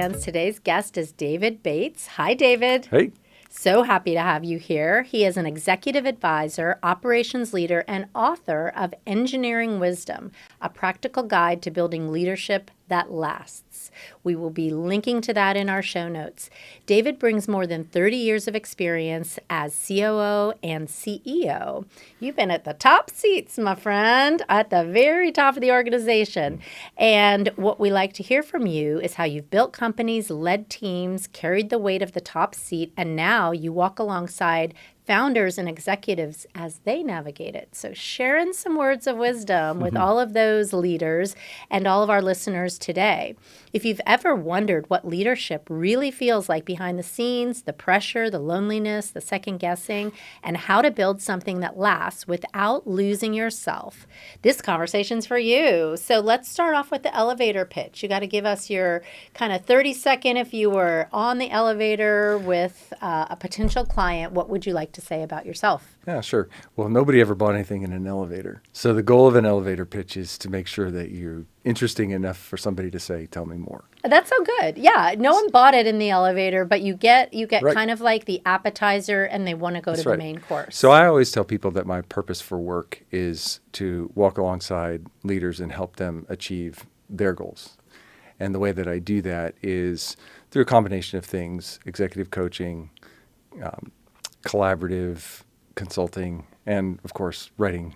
fans. Today's guest is David Bates. Hi, David. Hey. So happy to have you here. He is an executive advisor, operations leader, and author of Engineering Wisdom, a practical guide to building leadership that lasts. We will be linking to that in our show notes. David brings more than 30 years of experience as COO and CEO. You've been at the top seats, my friend, at the very top of the organization. And what we like to hear from you is how you've built companies, led teams, carried the weight of the top seat, and now you walk alongside founders and executives as they navigate it. So sharing some words of wisdom with all of those leaders and all of our listeners today. If you've ever wondered what leadership really feels like behind the scenes, the pressure, the loneliness, the second guessing, and how to build something that lasts without losing yourself, this conversation's for you. So let's start off with the elevator pitch. You got to give us your kind of 30-second, if you were on the elevator with a potential client, what would you like to say about yourself? Yeah, sure. Well, nobody ever bought anything in an elevator. So the goal of an elevator pitch is to make sure that you're interesting enough for somebody to say, tell me more. That's so good. Yeah. No one bought it in the elevator, but you get Right. kind of like the appetizer and they want to go That's to right. the main course. So I always tell people that my purpose for work is to walk alongside leaders and help them achieve their goals. And the way that I do that is through a combination of things: executive coaching, collaborative consulting, and of course, writing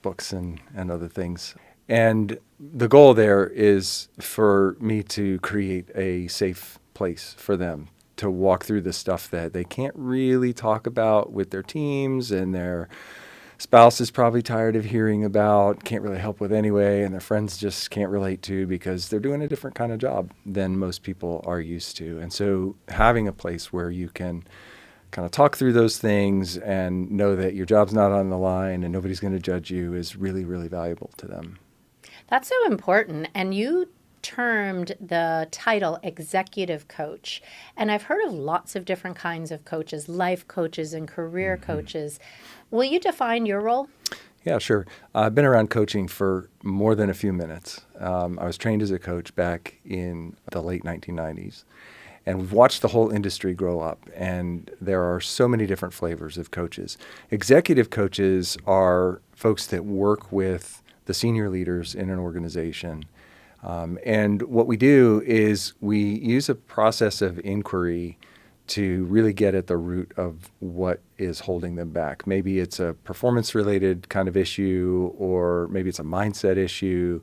books and other things. And the goal there is for me to create a safe place for them to walk through the stuff that they can't really talk about with their teams, and their spouse is probably tired of hearing about, can't really help with anyway, and their friends just can't relate to because they're doing a different kind of job than most people are used to. And so having a place where you can kind of talk through those things and know that your job's not on the line and nobody's going to judge you is really, really valuable to them. That's so important. And you termed the title executive coach. And I've heard of lots of different kinds of coaches, life coaches and career coaches. Will you define your role? Yeah, sure. I've been around coaching for more than a few minutes. I was trained as a coach back in the late 1990s. And we've watched the whole industry grow up, and there are so many different flavors of coaches. Executive coaches are folks that work with the senior leaders in an organization. And what we do is we use a process of inquiry to really get at the root of what is holding them back. Maybe it's a performance-related kind of issue, or maybe it's a mindset issue.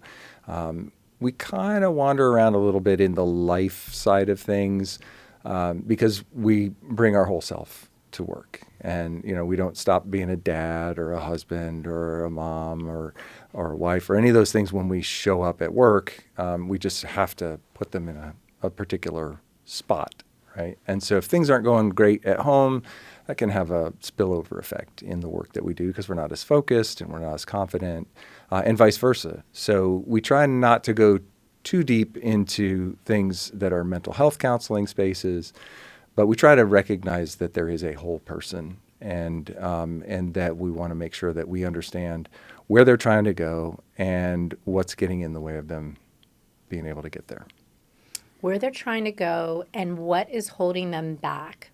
We kind of wander around a little bit in the life side of things because we bring our whole self to work. And, we don't stop being a dad or a husband or a mom or a wife or any of those things when we show up at work. We just have to put them in a particular spot, right? And so if things aren't going great at home, that can have a spillover effect in the work that we do because we're not as focused and we're not as confident, and vice versa. So we try not to go too deep into things that are mental health counseling spaces, but we try to recognize that there is a whole person, and that we want to make sure that we understand where they're trying to go and what's getting in the way of them being able to get there. Where they're trying to go and what is holding them back.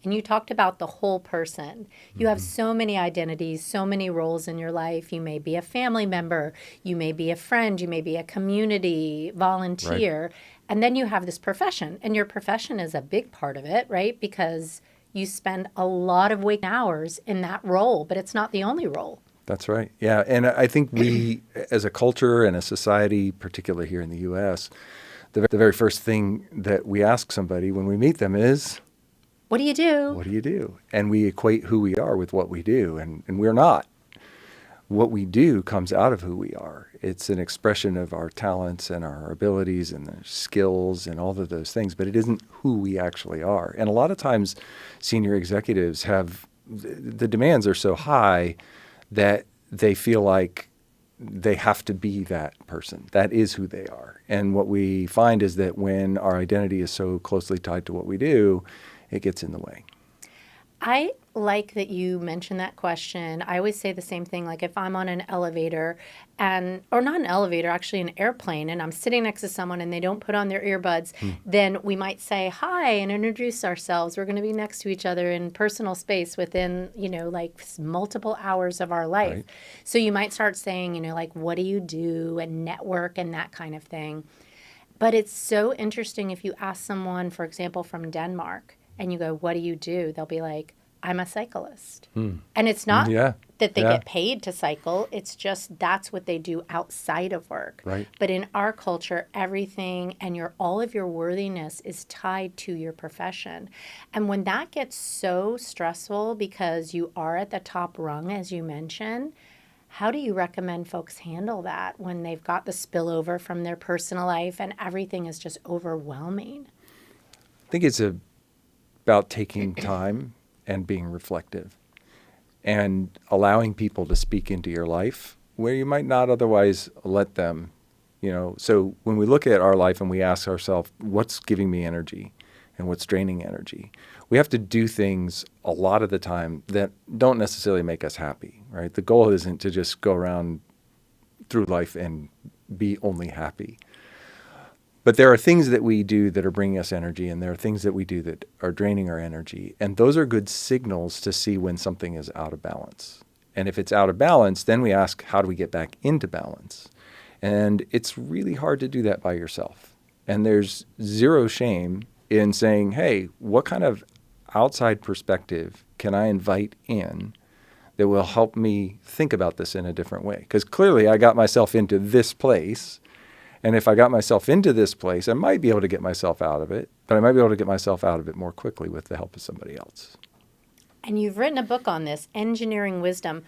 And you talked about the whole person. You have so many identities, so many roles in your life. You may be a family member, you may be a friend, you may be a community volunteer, right. And then you have this profession, and your profession is a big part of it, right? Because you spend a lot of waking hours in that role, but it's not the only role. That's right. Yeah, and I think we, as a culture and a society, particularly here in the U.S., the very first thing that we ask somebody when we meet them is, what do you do? What do you do? And we equate who we are with what we do, and we're not. What we do comes out of who we are. It's an expression of our talents and our abilities and the skills and all of those things, but it isn't who we actually are. And a lot of times senior executives the demands are so high that they feel like they have to be that person. That is who they are. And what we find is that when our identity is so closely tied to what we do, it gets in the way. I like that you mentioned that question. I always say the same thing. Like if I'm on an elevator or not an elevator, actually an airplane, and I'm sitting next to someone and they don't put on their earbuds, then we might say hi and introduce ourselves. We're going to be next to each other in personal space within, like multiple hours of our life. Right. So you might start saying, like, what do you do and network and that kind of thing. But it's so interesting if you ask someone, for example, from Denmark, and you go, what do you do? They'll be like, I'm a cyclist. And it's not Yeah. that they Yeah. get paid to cycle, it's just that's what they do outside of work. Right. But in our culture, everything and all of your worthiness is tied to your profession. And when that gets so stressful because you are at the top rung, as you mentioned, how do you recommend folks handle that when they've got the spillover from their personal life and everything is just overwhelming? I think it's about taking time and being reflective and allowing people to speak into your life where you might not otherwise let them. So when we look at our life and we ask ourselves, what's giving me energy and what's draining energy, we have to do things a lot of the time that don't necessarily make us happy, right? The goal isn't to just go around through life and be only happy. But there are things that we do that are bringing us energy, and there are things that we do that are draining our energy. And those are good signals to see when something is out of balance. And if it's out of balance, then we ask, how do we get back into balance? And it's really hard to do that by yourself. And there's zero shame in saying, hey, what kind of outside perspective can I invite in that will help me think about this in a different way? Because clearly I got myself into this place. And if I got myself into this place, I might be able to get myself out of it, but I might be able to get myself out of it more quickly with the help of somebody else. And you've written a book on this, Engineering Wisdom,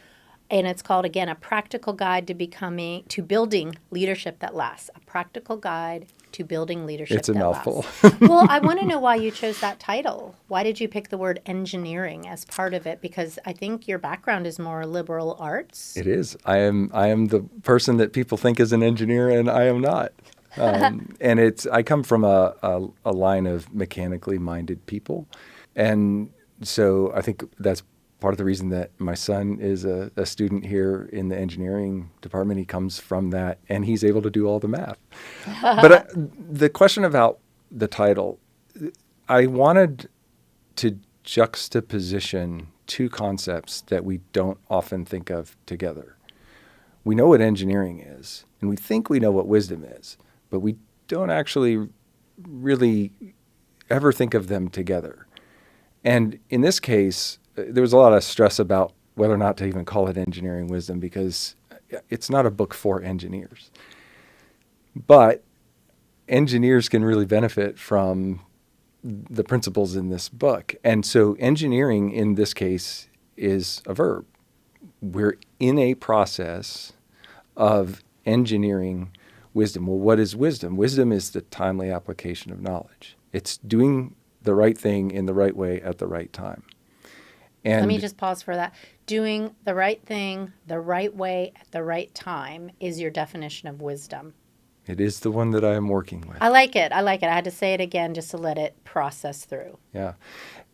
and it's called, again, A Practical Guide to Building Leadership That Lasts. A Practical Guide to Building Leadership It's a That mouthful. Lasts. Well, I want to know why you chose that title. Why did you pick the word engineering as part of it? Because I think your background is more liberal arts. It is. I am the person that people think is an engineer, and I am not. And I come from a line of mechanically minded people. And so I think that's part of the reason that my son is a student here in the engineering department. He comes from that, and he's able to do all the math. But the question about the title, I wanted to juxtaposition two concepts that we don't often think of together. We know what engineering is, and we think we know what wisdom is, but we don't actually really ever think of them together. And in this case, there was a lot of stress about whether or not to even call it engineering wisdom because it's not a book for engineers. But engineers can really benefit from the principles in this book. And so engineering in this case is a verb. We're in a process of engineering wisdom. Well, what is wisdom? Wisdom is the timely application of knowledge. It's doing the right thing in the right way at the right time. And let me just pause for that. Doing the right thing the right way at the right time is your definition of wisdom. it is the one that I am working with. I like it. I like it. I had to say it again just to let it process through. Yeah.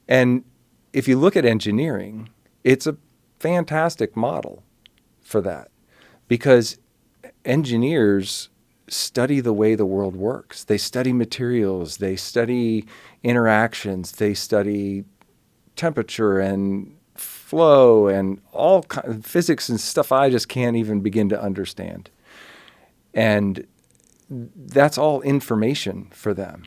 And if you look at engineering, it's a fantastic model for that because engineers study the way the world works. They study materials, they study interactions, they study temperature and flow and all physics and stuff I just can't even begin to understand. And that's all information for them.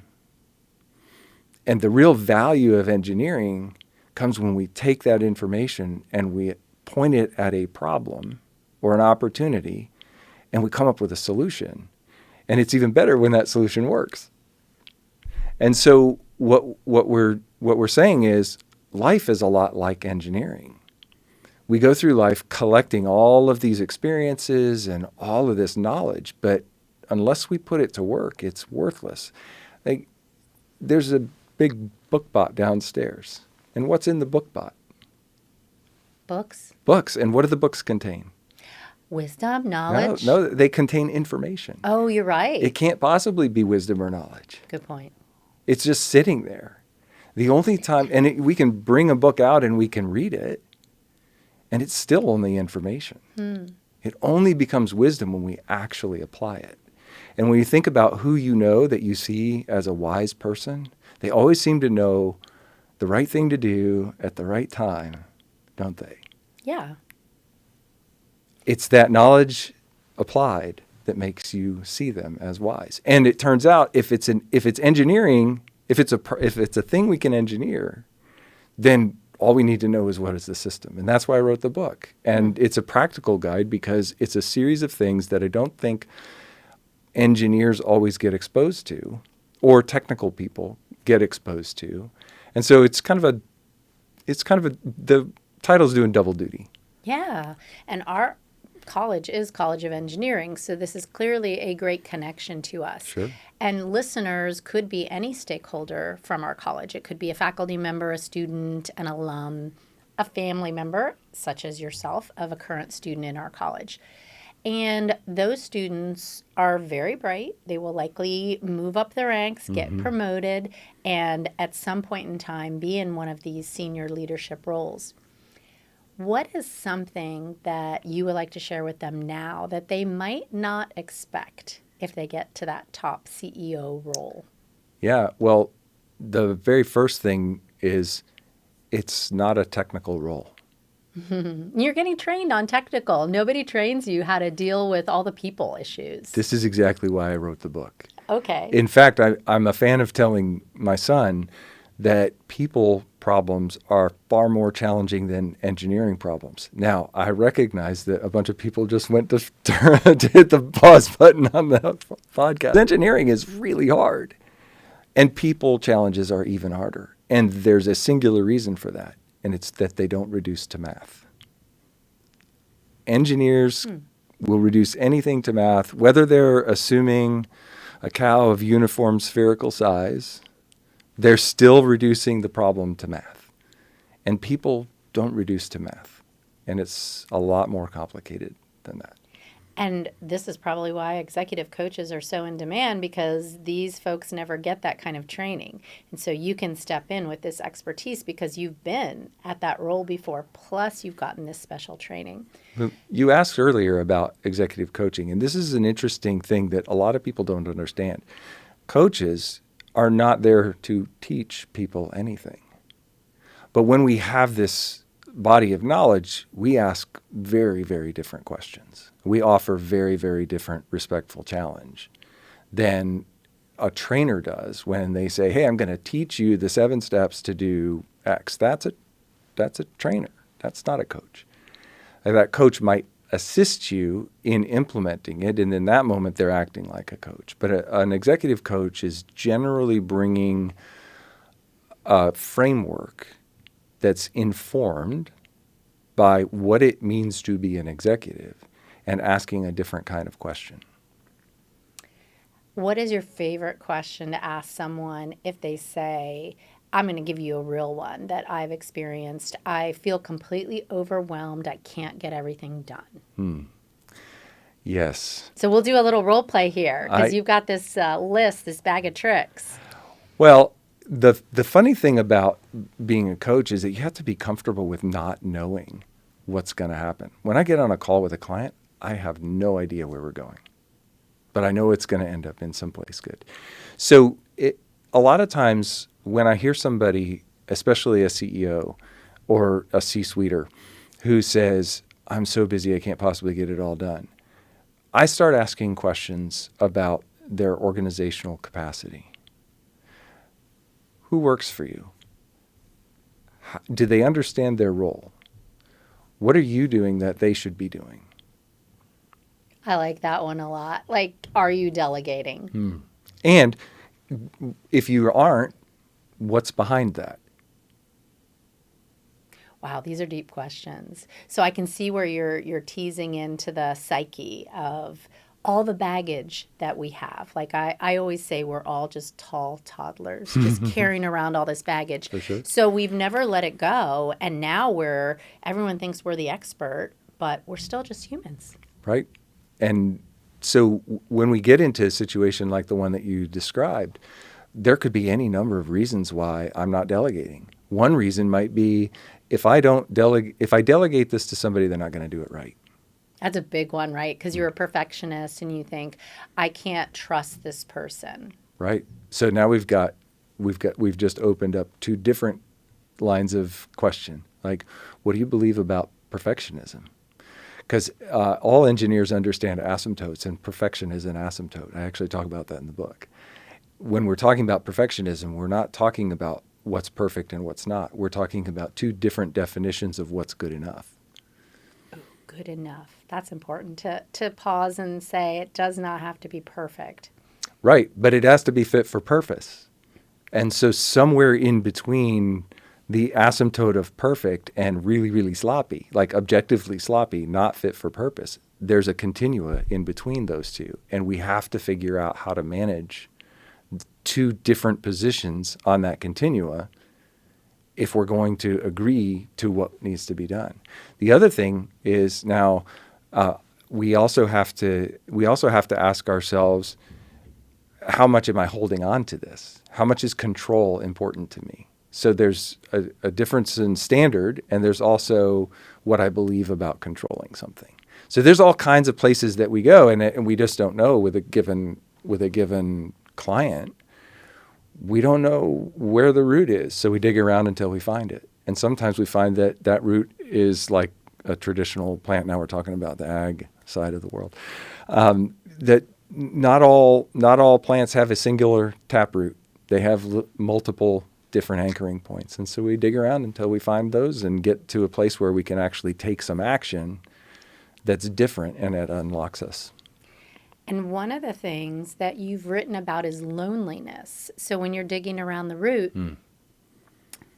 And the real value of engineering comes when we take that information and we point it at a problem or an opportunity and we come up with a solution. And it's even better when that solution works. And so what we're saying is life is a lot like engineering. We go through life collecting all of these experiences and all of this knowledge, but unless we put it to work, it's worthless. There's a big book bot downstairs. And what's in the book bot? Books? Books. And what do the books contain? Wisdom, knowledge? No, they contain information. Oh, you're right. It can't possibly be wisdom or knowledge. Good point. It's just sitting there. The only time, and we can bring a book out and we can read it, and it's still only information. It only becomes wisdom when we actually apply it. And when you think about who you know that you see as a wise person, they always seem to know the right thing to do at the right time, don't they? Yeah. It's that knowledge applied that makes you see them as wise. And it turns out if it's engineering, if it's a thing we can engineer, then all we need to know is what is the system. And that's why I wrote the book. And it's a practical guide because it's a series of things that I don't think engineers always get exposed to, or technical people get exposed to. And so the title's doing double duty. Yeah. And our college is College of Engineering, so this is clearly a great connection to us. Sure. And listeners could be any stakeholder from our college. It could be a faculty member, a student, an alum, a family member, such as yourself, of a current student in our college. And those students are very bright. They will likely move up the ranks, get promoted, and at some point in time be in one of these senior leadership roles. What is something that you would like to share with them now that they might not expect if they get to that top CEO role? Yeah, well, the very first thing is it's not a technical role. You're getting trained on technical. Nobody trains you how to deal with all the people issues. This is exactly why I wrote the book. Okay. In fact, I'm a fan of telling my son that people problems are far more challenging than engineering problems. Now, I recognize that a bunch of people just went to hit the pause button on the podcast. Engineering is really hard, and people challenges are even harder. And there's a singular reason for that, and it's that they don't reduce to math. Engineers will reduce anything to math, whether they're assuming a cow of uniform spherical size. They're still reducing the problem to math. And people don't reduce to math. And it's a lot more complicated than that. And this is probably why executive coaches are so in demand, because these folks never get that kind of training. And so you can step in with this expertise because you've been at that role before, plus you've gotten this special training. You asked earlier about executive coaching, and this is an interesting thing that a lot of people don't understand. Coaches are not there to teach people anything. But when we have this body of knowledge, we ask very, very different questions. We offer very, very different respectful challenge than a trainer does when they say, hey, I'm going to teach you the 7 steps to do X. That's a trainer. That's not a coach. And that coach might assist you in implementing it, and in that moment they're acting like a coach. But an executive coach is generally bringing a framework that's informed by what it means to be an executive and asking a different kind of question. What is your favorite question to ask someone if they say, I'm going to give you a real one that I've experienced. I feel completely overwhelmed. I can't get everything done. Yes. So we'll do a little role play here because you've got this list, this bag of tricks. Well, the funny thing about being a coach is that you have to be comfortable with not knowing what's going to happen. When I get on a call with a client, I have no idea where we're going, but I know it's going to end up in someplace good. So a lot of times when I hear somebody, especially a CEO or a C-suiter, who says, I'm so busy I can't possibly get it all done, I start asking questions about their organizational capacity. Who works for you? Do they understand their role? What are you doing that they should be doing? I like that one a lot. Like, are you delegating? And if you aren't, what's behind that? Wow, these are deep questions. So I can see where you're teasing into the psyche of all the baggage that we have. Like I always say we're all just tall toddlers, just carrying around all this baggage. For sure. So we've never let it go, and now everyone thinks we're the expert, but we're still just humans. Right? And so when we get into a situation like the one that you described, there could be any number of reasons why I'm not delegating. One reason might be if I delegate this to somebody, they're not going to do it right. That's a big one, right? Because you're a perfectionist and you think, I can't trust this person. Right. So now we've just opened up two different lines of question. Like, what do you believe about perfectionism? Because all engineers understand asymptotes, and perfection is an asymptote. I actually talk about that in the book. When we're talking about perfectionism, we're not talking about what's perfect and what's not. We're talking about two different definitions of what's good enough. Good enough. That's important to pause and say it does not have to be perfect. Right, but it has to be fit for purpose. And so somewhere in between the asymptote of perfect and really, really sloppy, like objectively sloppy, not fit for purpose, there's a continua in between those two. And we have to figure out how to manage two different positions on that continua if we're going to agree to what needs to be done. The other thing is now we also have to ask ourselves, how much am I holding on to this? How much is control important to me? So there's a difference in standard, and there's also what I believe about controlling something. So there's all kinds of places that we go, and we just don't know with a given client. We don't know where the root is, so we dig around until we find it. And sometimes we find that root is like a traditional plant. Now we're talking about the ag side of the world. That not all plants have a singular taproot. They have multiple different anchoring points. And so we dig around until we find those and get to a place where we can actually take some action that's different, and it unlocks us. And one of the things that you've written about is loneliness. So when you're digging around the root,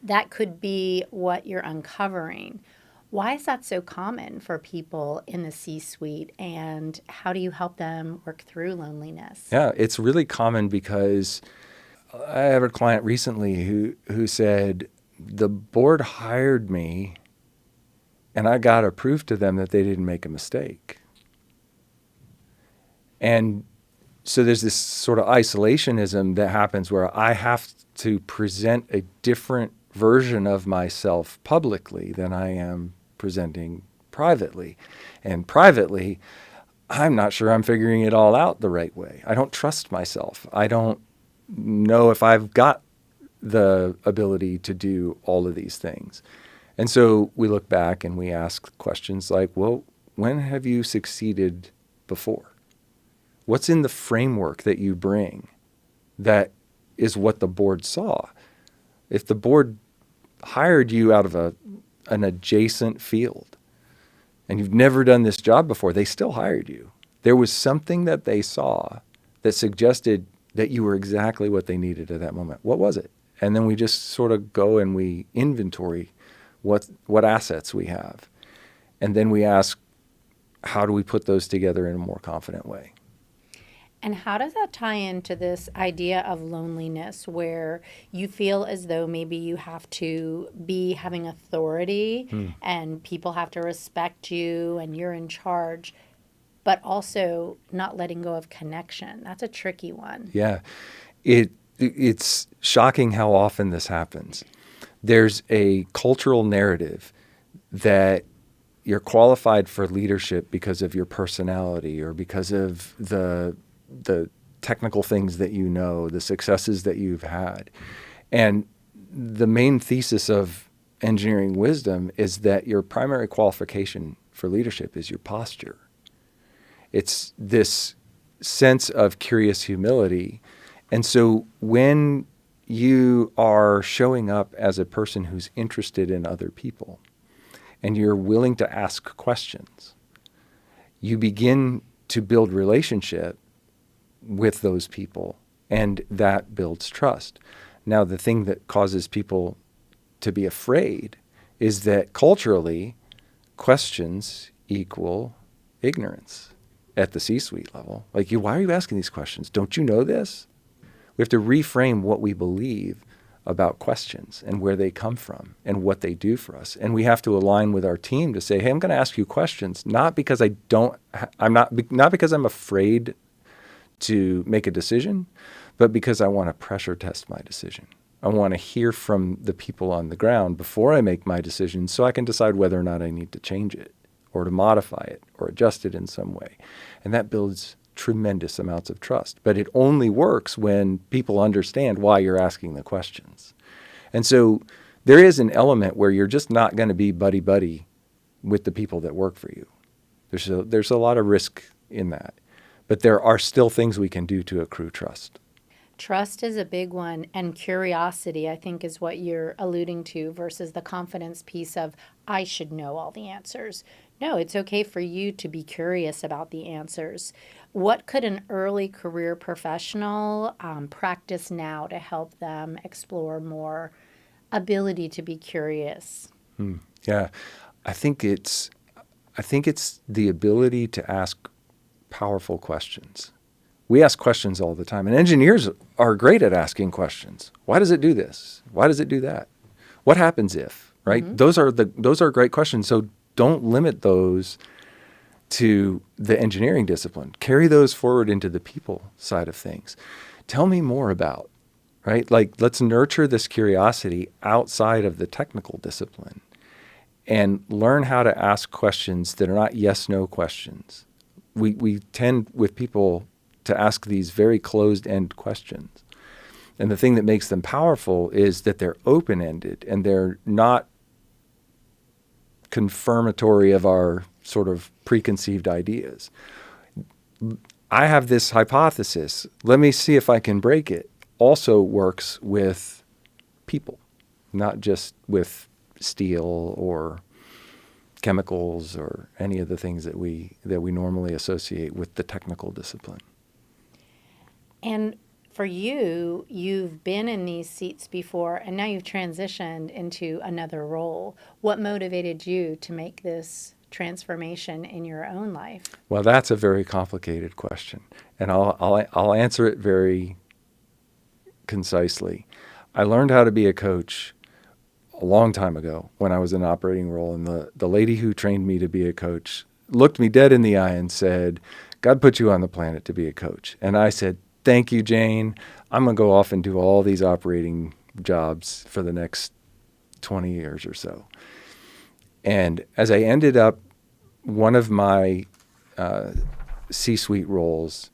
that could be what you're uncovering. Why is that so common for people in the C-suite, and how do you help them work through loneliness? Yeah, it's really common because I had a client recently who said, the board hired me and I got to prove to them that they didn't make a mistake. And so there's this sort of isolationism that happens where I have to present a different version of myself publicly than I am presenting privately. And privately, I'm not sure I'm figuring it all out the right way. I don't trust myself. I don't know if I've got the ability to do all of these things. And so we look back and we ask questions like, well, when have you succeeded before? What's in the framework that you bring that is what the board saw? If the board hired you out of an adjacent field and you've never done this job before, they still hired you. There was something that they saw that suggested that you were exactly what they needed at that moment. What was it? And then we just sort of go and we inventory what assets we have. And then we ask, how do we put those together in a more confident way? And how does that tie into this idea of loneliness where you feel as though maybe you have to be having authority and people have to respect you and you're in charge, but also not letting go of connection? That's a tricky one. Yeah. It's shocking how often this happens. There's a cultural narrative that you're qualified for leadership because of your personality or because of the technical things that you know, the successes that you've had. And the main thesis of engineering wisdom is that your primary qualification for leadership is your posture. It's this sense of curious humility. And so when you are showing up as a person who's interested in other people and you're willing to ask questions, you begin to build relationship with those people, and that builds trust. Now, the thing that causes people to be afraid is that culturally, questions equal ignorance at the C-suite level. Like, why are you asking these questions? Don't you know this? We have to reframe what we believe about questions and where they come from and what they do for us. And we have to align with our team to say, hey, I'm going to ask you questions, not because not because I'm afraid to make a decision, but because I want to pressure test my decision. I want to hear from the people on the ground before I make my decision so I can decide whether or not I need to change it or to modify it or adjust it in some way. And that builds tremendous amounts of trust. But it only works when people understand why you're asking the questions. And so there is an element where you're just not going to be buddy-buddy with the people that work for you. There's a lot of risk in that. But there are still things we can do to accrue trust. Trust is a big one, and curiosity, I think, is what you're alluding to versus the confidence piece of, I should know all the answers. No, it's okay for you to be curious about the answers. What could an early career professional practice now to help them explore more ability to be curious? Yeah, I think it's the ability to ask powerful questions. We ask questions all the time, and engineers are great at asking questions. Why does it do this? Why does it do that? What happens if? Right? Mm-hmm. Those are great questions. So don't limit those to the engineering discipline. Carry those forward into the people side of things. Tell me more about, right? Like, let's nurture this curiosity outside of the technical discipline and learn how to ask questions that are not yes/no questions. We tend with people to ask these very closed-end questions. And the thing that makes them powerful is that they're open-ended and they're not confirmatory of our sort of preconceived ideas. I have this hypothesis. Let me see if I can break it. Also works with people, not just with steel or chemicals or any of the things that we normally associate with the technical discipline. And for you, you've been in these seats before, and now you've transitioned into another role. What motivated you to make this transformation in your own life? Well, that's a very complicated question, and I'll answer it very concisely. I learned how to be a coach a long time ago when I was in an operating role, and the lady who trained me to be a coach looked me dead in the eye and said, "God put you on the planet to be a coach." And I said, "Thank you, Jane. I'm going to go off and do all these operating jobs for the next 20 years or so." And as I ended up, one of my C-suite roles,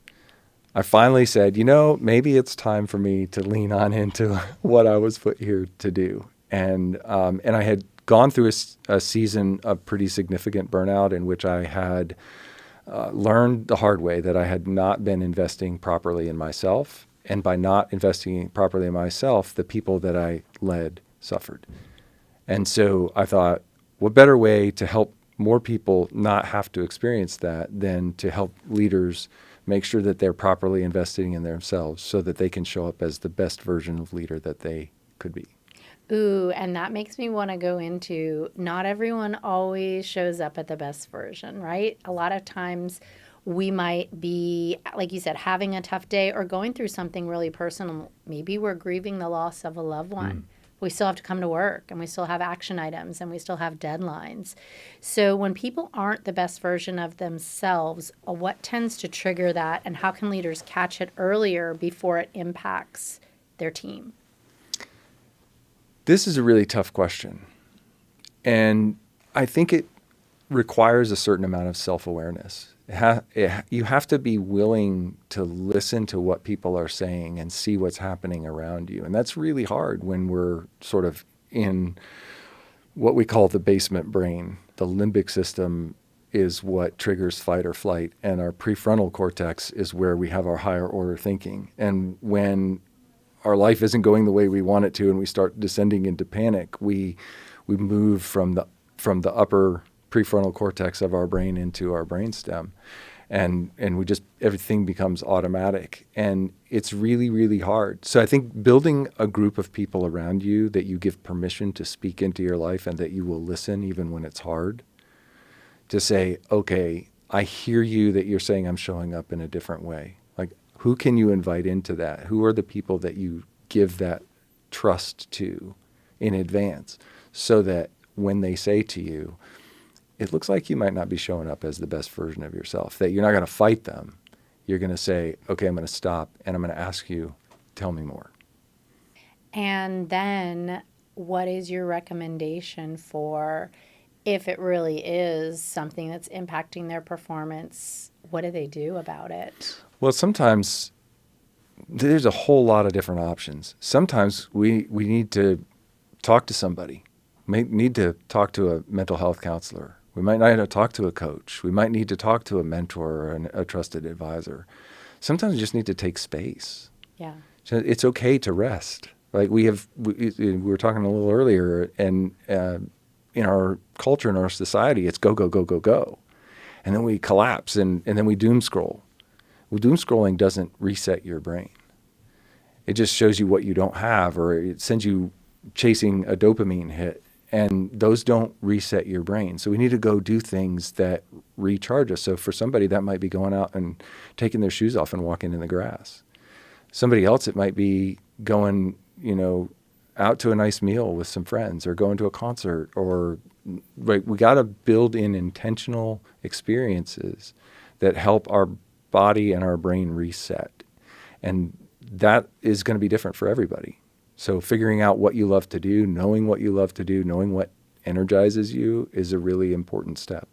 I finally said, maybe it's time for me to lean on into what I was put here to do. And I had gone through a season of pretty significant burnout in which I had learned the hard way that I had not been investing properly in myself. And by not investing properly in myself, the people that I led suffered. And so I thought, what better way to help more people not have to experience that than to help leaders make sure that they're properly investing in themselves so that they can show up as the best version of leader that they could be. Ooh, and that makes me want to go into not everyone always shows up at the best version, right? A lot of times we might be, like you said, having a tough day or going through something really personal. Maybe we're grieving the loss of a loved one. We still have to come to work, and we still have action items, and we still have deadlines. So when people aren't the best version of themselves, what tends to trigger that, and how can leaders catch it earlier before it impacts their team? This is a really tough question. And I think it requires a certain amount of self-awareness. You have to be willing to listen to what people are saying and see what's happening around you. And that's really hard when we're sort of in what we call the basement brain. The limbic system is what triggers fight or flight, and our prefrontal cortex is where we have our higher order thinking. And when our life isn't going the way we want it to and we start descending into panic, we move from the upper prefrontal cortex of our brain into our brainstem, and we just, everything becomes automatic, and it's really, really hard. So I think building a group of people around you that you give permission to speak into your life and that you will listen even when it's hard, to say, okay, I hear you that you're saying I'm showing up in a different way. Like, who can you invite into that? Who are the people that you give that trust to in advance, so that when they say to you, it looks like you might not be showing up as the best version of yourself, that you're not going to fight them. You're going to say, okay, I'm going to stop and I'm going to ask you, tell me more. And then what is your recommendation for if it really is something that's impacting their performance? What do they do about it? Well, sometimes there's a whole lot of different options. Sometimes we need to talk to somebody. We need to talk to a mental health counselor. We might need to talk to a coach. We might need to talk to a mentor or a trusted advisor. Sometimes you just need to take space. Yeah. So it's okay to rest. Like we were talking a little earlier, and in our culture, in our society, it's go, go, go, go, go. And then we collapse and then we doom scroll. Well, doom scrolling doesn't reset your brain. It just shows you what you don't have, or it sends you chasing a dopamine hit. And those don't reset your brain. So we need to go do things that recharge us. So for somebody, that might be going out and taking their shoes off and walking in the grass. Somebody else, it might be going, out to a nice meal with some friends or going to a concert, or we got to build in intentional experiences that help our body and our brain reset. And that is going to be different for everybody. So figuring out what you love to do, knowing what you love to do, knowing what energizes you is a really important step.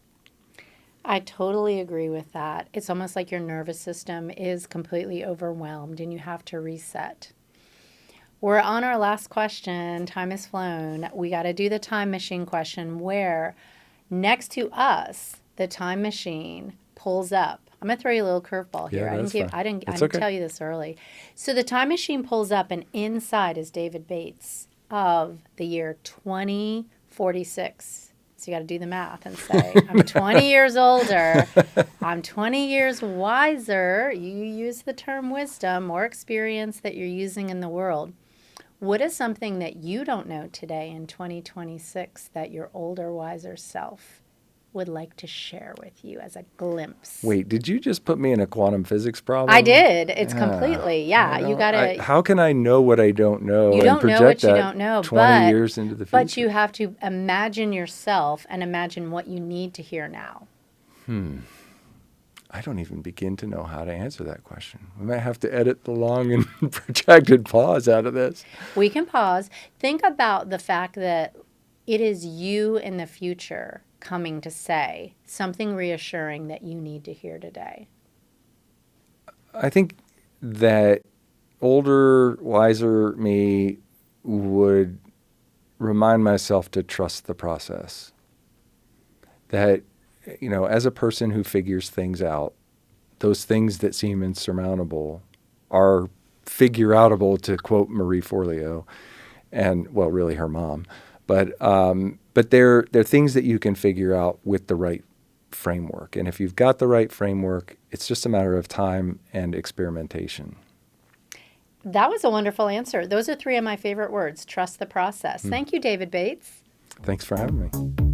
I totally agree with that. It's almost like your nervous system is completely overwhelmed and you have to reset. We're on our last question. Time has flown. We got to do the time machine question where next to us, the time machine pulls up. I'm going to throw you a little curveball here. Yeah, I didn't tell you this early. So the time machine pulls up and inside is David Bates of the year 2046. So you got to do the math and say, I'm 20 years older. I'm 20 years wiser. You use the term wisdom, more experience that you're using in the world. What is something that you don't know today in 2026 that your older, wiser self would like to share with you as a glimpse? Wait, did you just put me in a quantum physics problem? I did. It's completely, you got to. How can I know what I don't know? You don't know what you don't know, 20 years into the future. But you have to imagine yourself and imagine what you need to hear now. I don't even begin to know how to answer that question. We might have to edit the long and protracted pause out of this. We can pause. Think about the fact that it is you in the future coming to say something reassuring that you need to hear today. I think that older, wiser me would remind myself to trust the process. That, as a person who figures things out, those things that seem insurmountable are figure-outable, to quote Marie Forleo, and, well, really her mom. But they're things that you can figure out with the right framework. And if you've got the right framework, it's just a matter of time and experimentation. That was a wonderful answer. Those are 3 of my favorite words. Trust the process. Thank you, David Bates. Thanks for having me.